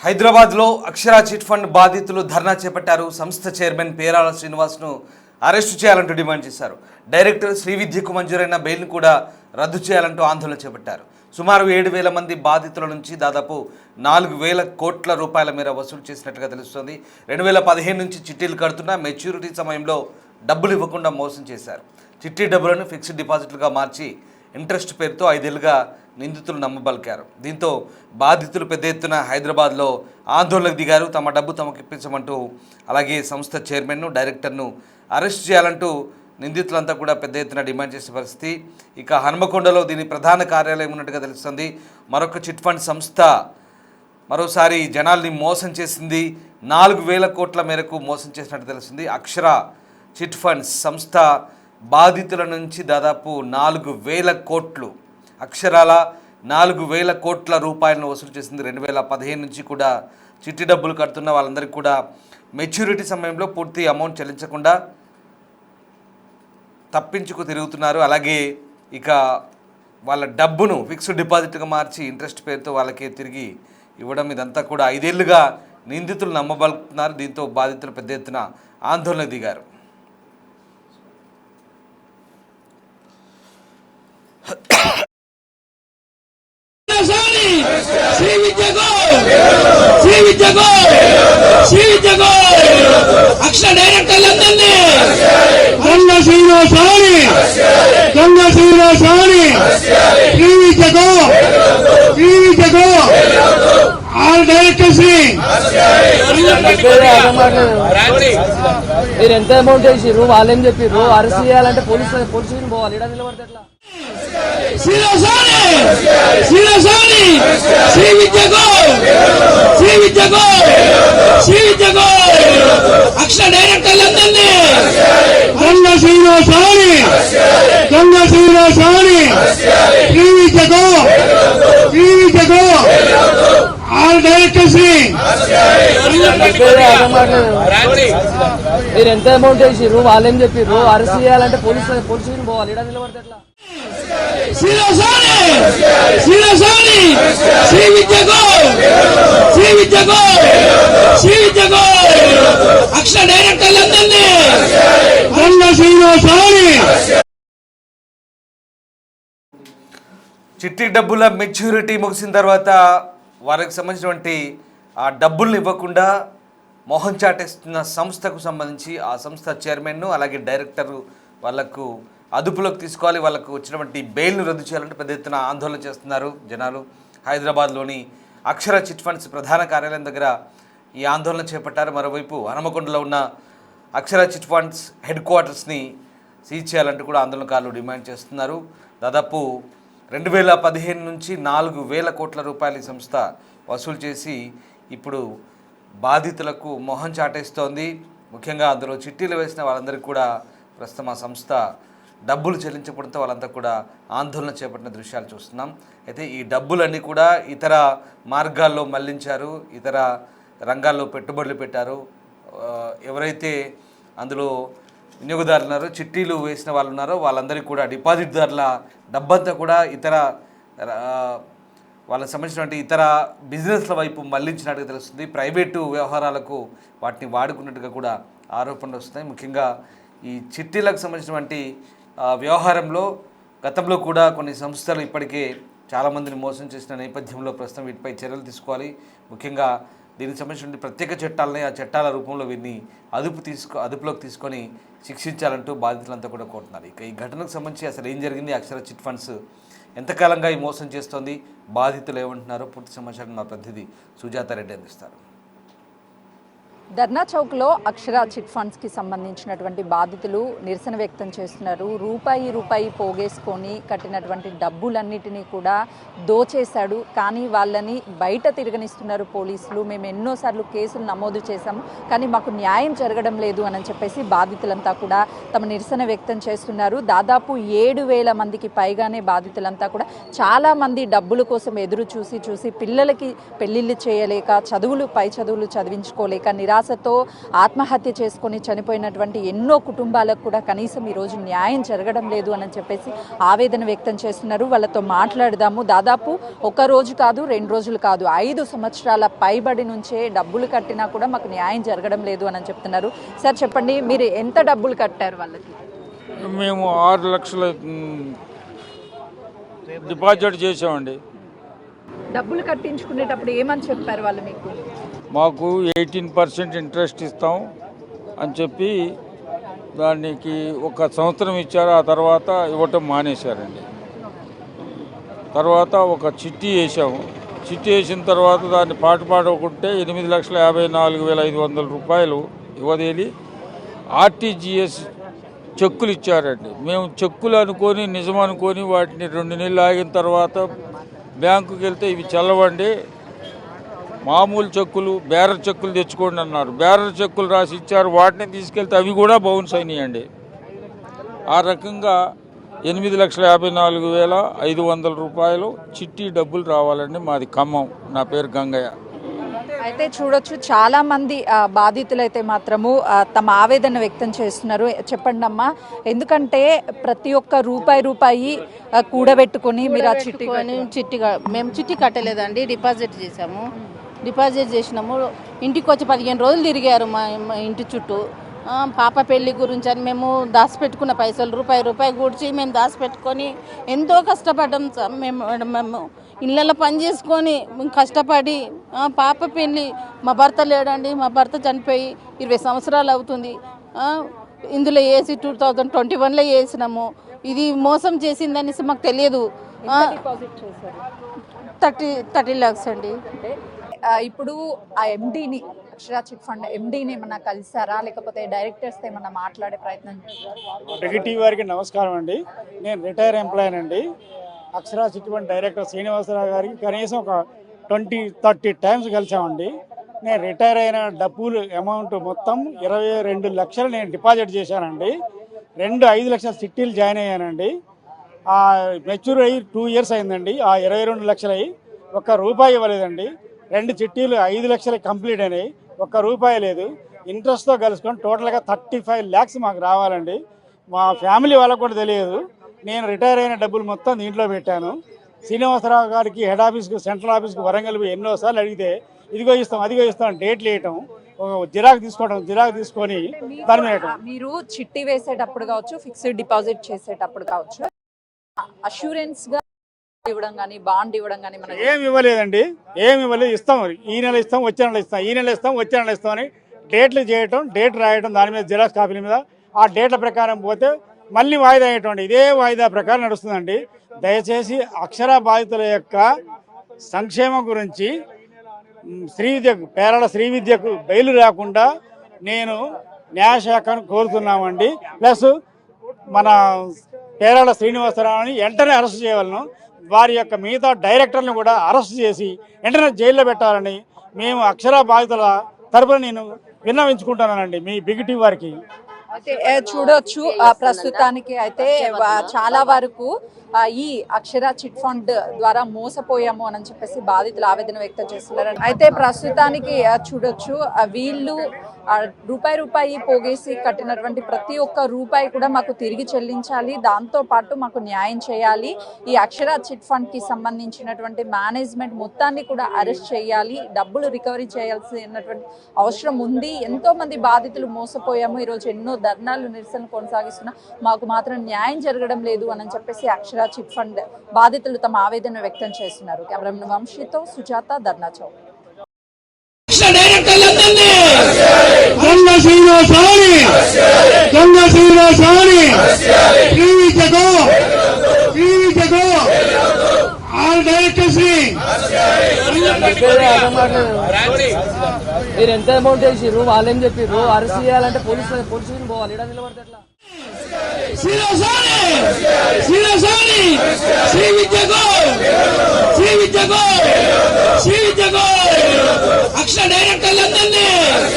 హైదరాబాద్లో అక్షర chit fund బాధితులు ధర్నా చేపట్టారు. సంస్థ చైర్మన్ పేరాల శ్రీనివాస్ను అరెస్టు చేయాలంటూ డిమాండ్ చేశారు. డైరెక్టర్ శ్రీవిద్యకు మంజూరైన బెయిల్ను కూడా రద్దు చేయాలంటూ ఆందోళన చేపట్టారు. సుమారు 7,000 మంది బాధితుల నుంచి దాదాపు 4,000 కోట్ల రూపాయల మేర వసూలు చేసినట్టుగా తెలుస్తోంది. 2015 నుంచి చిట్టీలు కడుతున్న మెచ్యూరిటీ సమయంలో డబ్బులు ఇవ్వకుండా మోసం చేశారు. చిట్టి డబ్బులను ఫిక్స్డ్ డిపాజిట్లుగా మార్చి ఇంట్రెస్ట్ పేరుతో 5 ఏళ్లుగా నిందితులు నమ్మబలికారు. దీంతో బాధితులు పెద్ద ఎత్తున హైదరాబాద్లో ఆందోళనకు దిగారు. తమ డబ్బు తమకు ఇప్పించమంటూ, అలాగే సంస్థ చైర్మన్ను, డైరెక్టర్ను అరెస్ట్ చేయాలంటూ నిందితులంతా కూడా పెద్ద ఎత్తున డిమాండ్ చేసే పరిస్థితి. ఇక హన్మకొండలో దీని ప్రధాన కార్యాలయం ఉన్నట్టుగా తెలుస్తుంది. మరొక చిట్ ఫండ్ సంస్థ మరోసారి జనాల్ని మోసం చేసింది. 4,000 కోట్ల మేరకు మోసం చేసినట్టు తెలుస్తుంది. అక్షర చిట్ ఫండ్స్ సంస్థ బాధితుల నుంచి దాదాపు 4,000 కోట్లు, అక్షరాల 4,000 కోట్ల రూపాయలను వసూలు చేసింది. 2015 నుంచి కూడా చిట్టి డబ్బులు కడుతున్న వాళ్ళందరికీ కూడా మెచ్యూరిటీ సమయంలో పూర్తి అమౌంట్ చెల్లించకుండా తప్పించుకు తిరుగుతున్నారు. అలాగే ఇక వాళ్ళ డబ్బును ఫిక్స్డ్ డిపాజిట్గా మార్చి ఇంట్రెస్ట్ పేరుతో వాళ్ళకి తిరిగి ఇవ్వడం, ఇదంతా కూడా 5 ఏళ్లుగా నిందితులు నమ్మబలుకుతున్నారు. దీంతో బాధితులు పెద్ద ఎత్తున ఆందోళన దిగారు. అక్షర డైరెక్టర్లందరినీ మీరు ఎంత అమౌంట్ వేసిర్రు వాళ్ళేం చెప్పిర్రు? అరెస్ట్ చేయాలంటే పోలీసు స్టేషన్ పోవాలి. ఇక్కడ నిలబడితే ఎట్లా? అక్షర డైరెక్టర్లందరినీ మీరు ఎంత అమౌంట్ వేసిర్రు వాళ్ళేం చెప్పిర్రు? అరెస్ట్ చేయాలంటే పోలీసు స్టేషన్ పోవాలి. ఇక్కడ నిలబడితే ఎట్లా? అక్షర డైరెక్టర్లందరినీ చిట్టి డబ్బుల మెచ్యూరిటీ ముగిసిన తర్వాత వారికి సంబంధించినటువంటి ఆ డబ్బుల్ని ఇవ్వకుండా మొహం చాటేస్తున్న సంస్థకు సంబంధించి ఆ సంస్థ చైర్మన్ను, అలాగే డైరెక్టరు వాళ్లకు అదుపులోకి తీసుకోవాలి. వాళ్ళకు వచ్చినటువంటి బెయిల్ను రద్దు చేయాలంటే పెద్ద ఎత్తున ఆందోళన చేస్తున్నారు జనాలు. హైదరాబాద్లోని అక్షర చిట్ ఫండ్స్ ప్రధాన కార్యాలయం దగ్గర ఈ ఆందోళన చేపట్టారు. మరోవైపు హనుమకొండలో ఉన్న అక్షర చిట్ ఫండ్స్ హెడ్ క్వార్టర్స్ని సీజ్ చేయాలంటూ కూడా ఆందోళనకారులు డిమాండ్ చేస్తున్నారు. దాదాపు 2015 నుంచి 4,000 కోట్ల రూపాయల ఈ సంస్థ వసూలు చేసి ఇప్పుడు బాధితులకు మొహం చాటేస్తోంది. ముఖ్యంగా అందులో చిట్టీలు వేసిన వాళ్ళందరికీ కూడా ప్రస్తుతం ఆ సంస్థ డబ్బులు చెల్లించడంతో వాళ్ళంతా కూడా ఆందోళన చేపట్టిన దృశ్యాలు చూస్తున్నాం. అయితే ఈ డబ్బులన్నీ కూడా ఇతర మార్గాల్లో మళ్లించారు, ఇతర రంగాల్లో పెట్టుబడులు పెట్టారు. ఎవరైతే అందులో వినియోగదారులు ఉన్నారో, చిట్టీలు వేసిన వాళ్ళు ఉన్నారో వాళ్ళందరికీ కూడా డిపాజిట్దారుల డబ్బంతా కూడా ఇతర వాళ్ళకి సంబంధించినటువంటి ఇతర బిజినెస్ల వైపు మళ్లించినట్టుగా తెలుస్తుంది. ప్రైవేటు వ్యవహారాలకు వాటిని వాడుకున్నట్టుగా కూడా ఆరోపణలు వస్తున్నాయి. ముఖ్యంగా ఈ చిట్టీలకు సంబంధించినటువంటి వ్యవహారంలో గతంలో కూడా కొన్ని సంస్థలు ఇప్పటికే చాలామందిని మోసం చేసిన నేపథ్యంలో ప్రస్తుతం వీటిపై చర్యలు తీసుకోవాలి. ముఖ్యంగా దీనికి సంబంధించిన ప్రత్యేక చట్టాలని, ఆ చట్టాల రూపంలో వీరిని అదుపులోకి తీసుకొని శిక్షించాలంటూ బాధితులంతా కూడా కోరుతున్నారు. ఇక ఈ ఘటనకు సంబంధించి అసలు ఏం జరిగింది, అక్షర చిట్ ఫండ్స్ ఎంతకాలంగా ఈ మోసం చేస్తోంది, బాధితులు ఏమంటున్నారో పూర్తి సమాచారం మా ప్రతినిధి సుజాత రెడ్డి అందిస్తారు. ధర్నా చౌక్లో అక్షర చిట్ ఫండ్స్కి సంబంధించినటువంటి బాధితులు నిరసన వ్యక్తం చేస్తున్నారు. రూపాయి పోగేసుకొని కట్టినటువంటి డబ్బులన్నిటినీ కూడా దోచేశాడు, కానీ వాళ్ళని బయట తిరగనిస్తున్నారు పోలీసులు. మేము ఎన్నోసార్లు కేసులు నమోదు చేశాము, కానీ మాకు న్యాయం జరగడం లేదు అని చెప్పేసి బాధితులంతా కూడా తమ నిరసన వ్యక్తం చేస్తున్నారు. దాదాపు 7,000 మందికి పైగానే బాధితులంతా కూడా చాలామంది డబ్బుల కోసం ఎదురు చూసి పిల్లలకి పెళ్ళిళ్ళు చేయలేక, పై చదువులు చదివించుకోలేక నిరాశతో ఆత్మహత్య చేసుకొని చనిపోయినటువంటి ఎన్నో కుటుంబాలకు కూడా కనీసం ఈరోజు న్యాయం జరగడం లేదు అని చెప్పేసి ఆవేదన వ్యక్తం చేస్తున్నారు. వాళ్ళతో మాట్లాడదాము. దాదాపు ఒక రోజు కాదు, 2 రోజులు కాదు, 5 సంవత్సరాల పైబడి నుంచే డబ్బులు కట్టినా కూడా మాకు న్యాయం జరగడం లేదు అని చెప్తున్నారు. సార్ చెప్పండి, మీరు ఎంత డబ్బులు కట్టారు వాళ్ళకి? మేము 6 లక్షలు డిపాజిట్ చేసామండి. డబ్బులు కట్టించుకునేటప్పుడు ఏమని చెప్పారు వాళ్ళు మీకు? మాకు 18% ఇంట్రెస్ట్ ఇస్తాం అని చెప్పి దానికి 1 సంవత్సరం ఇచ్చారు. ఆ తర్వాత ఇవ్వటం మానేశారండి. తర్వాత ఒక చిట్టి వేసాము. చిట్టి వేసిన తర్వాత దాన్ని పాడుకుంటే 8,54,500 రూపాయలు ఇవ్వదేలి ఆర్టీజీఎస్ చెక్కులు ఇచ్చారండి. మేము చెక్కులు అనుకొని నిజం అనుకొని వాటిని 2 నెలలు ఆగిన తర్వాత బ్యాంకుకి వెళ్తే ఇవి చల్లవండి, మామూలు చెక్కులు బేరర్ చెక్కులు తెచ్చుకోండి అన్నారు. బేరర్ చెక్కులు రాసి ఇచ్చారు. వాటిని తీసుకెళ్తే అవి కూడా బౌన్స్ అయినాయండి. ఆ రకంగా 8,54,500 రూపాయలు చిట్టి డబ్బులు రావాలండి. మాది ఖమ్మం. నా పేరు గంగయ్య. అయితే చూడొచ్చు, చాలా మంది బాధితులైతే మాత్రము తమ ఆవేదన వ్యక్తం చేస్తున్నారు. చెప్పండి అమ్మా, ఎందుకంటే ప్రతి ఒక్క రూపాయి కూడబెట్టుకొని మీరు ఆ మేము చిట్టి కట్టలేదండి, డిపాజిట్ చేసాము. డిపాజిట్ చేసినాము. ఇంటికి వచ్చి 15 రోజులు తిరిగారు మా ఇంటి చుట్టూ. పాప పెళ్లి గురించి అని మేము దాచిపెట్టుకున్న పైసలు రూపాయి కూర్చి మేము దాచిపెట్టుకొని ఎంతో కష్టపడ్డాం సార్. మేము ఇళ్ళల్లో పని చేసుకొని కష్టపడి పాప పెళ్ళి, మా భర్త లేడండి, మా భర్త చనిపోయి 20 సంవత్సరాలు అవుతుంది. ఇందులో వేసి 2021లో వేసినాము. ఇది మోసం చేసిందనేసి మాకు తెలియదు. 30 lakhs అండి. ఇప్పుడు ఆ ఎండీని, అక్షర చిట్ ఫండ్ ఎండీని ఏమన్నా కలిసారా, లేకపోతే డైరెక్టర్స్ ఏమన్నా మాట్లాడే ప్రయత్నం చేశారా? నెగిటివ్ వారికి నమస్కారం అండి. నేను రిటైర్ ఎంప్లాయీ అండి. అక్షర చిట్ ఫండ్ డైరెక్టర్ శ్రీనివాసరావు గారికి కనీసం ఒక 20-30 టైమ్స్ కలిసామండి. నేను రిటైర్ అయిన డబ్బులు అమౌంట్ మొత్తం 22 లక్షలు నేను డిపాజిట్ చేశానండి. 5 లక్షల చిట్టీలు జాయిన్ అయ్యానండి. మెచ్యూర్ అయ్యి 2 years అయిందండి. ఆ 22 లక్షలు అయ్యి ₹1 ఇవ్వలేదండి. 2 చిట్టీలు 5 లక్షలు కంప్లీట్ అయినాయి. ₹1 లేదు. ఇంట్రెస్ట్తో కలుసుకొని టోటల్గా 35 lakhs మాకు రావాలండి. మా ఫ్యామిలీ వాళ్ళకు కూడా తెలియదు. నేను రిటైర్ అయిన డబ్బులు మొత్తం దీంట్లో పెట్టాను. శ్రీనివాసరావు గారికి హెడ్ ఆఫీస్కి, సెంట్రల్ ఆఫీస్కి వరంగల్ ఎన్నోసార్లు అడిగితే ఇదిగో ఇస్తాం అదిగో ఇస్తాం డేట్లు వేయటం, జిరాక్ తీసుకొని దాని మీద. మీరు చిట్టి వేసేటప్పుడు కావచ్చు, ఫిక్స్డ్ డిపాజిట్ చేసేటప్పుడు కావచ్చు, అష్యూరెన్స్ గా ఇవ్వడం కానీ, బాండ్ ఇవ్వడం కానీ ఏమి ఇవ్వలేదండి. ఏమి ఇవ్వలేదు. ఇస్తాం, ఈ నెల ఇస్తాం, వచ్చే నెల ఇస్తాం, ఈ నెల ఇస్తాం, వచ్చే నెల ఇస్తాం అని డేట్లు చేయటం, డేట్ రాయటం, దాని మీద జిరాక్స్ కాపీల మీద ఆ డేట్ల ప్రకారం పోతే మళ్ళీ వాయిదా అయ్యేటువంటి ఇదే వాయిదా ప్రకారం నడుస్తుందండి. దయచేసి అక్షర బాధితుల యొక్క సంక్షేమం గురించి పేరాల శ్రీ విద్యకు బెయిల్ రాకుండా నేను న్యాయశాఖను కోరుతున్నామండి. ప్లస్ మన పేరాల శ్రీనివాసరావుని వెంటనే అరెస్ట్ చేయవలను. వారి యొక్క మిగతా డైరెక్టర్లను కూడా అరెస్ట్ చేసి వెంటనే జైల్లో పెట్టాలని మేము అక్షర బాధితుల తరపున నేను విన్నవించుకుంటున్నానండి మీ బిగిటివ్ వారికి. అయితే చూడొచ్చు, ప్రస్తుతానికి అయితే చాలా వరకు ఈ అక్షర చిట్ ఫండ్ ద్వారా మోసపోయాము అని చెప్పేసి బాధితులు ఆవేదన వ్యక్తం చేస్తున్నారు. అయితే ప్రస్తుతానికి చూడొచ్చు, వీళ్ళు రూపాయి పోగేసి కట్టినటువంటి ప్రతి ఒక్క రూపాయి కూడా మాకు తిరిగి చెల్లించాలి, దాంతో పాటు మాకు న్యాయం చేయాలి, ఈ అక్షర చిట్ ఫండ్ కి సంబంధించినటువంటి మేనేజ్మెంట్ మొత్తాన్ని కూడా అరెస్ట్ చేయాలి, డబ్బులు రికవరీ చేయాల్సినటువంటి అవసరం ఉంది. ఎంతో మంది బాధితులు మోసపోయాము, ఈరోజు ఎన్నో ధర్నాలు, నిరసన కొనసాగిస్తున్నా, మాకు మాత్రం న్యాయం జరగడం లేదు అని చెప్పేసి అక్షర చిట్ ఫండ్ బాధితులు తమ ఆవేదన వ్యక్తం చేస్తున్నారు. కెమెరామెన్ వంశీతో సుజాత, ధర్నా చౌక్. గంగ శ్రీనివాసాని ఆల్ డైరెక్టర్స్ మీరు ఎంత అమౌంట్ వేసిర్రు, వాళ్ళేం చెప్పిర్రు, అరెస్ట్ చేయాలంటే పోలీసులు పోవాలి, ఇక్కడ నిలబడితే ఎట్లా? శ్రీ విద్యకు అక్షర డైరెక్టర్లందరినీ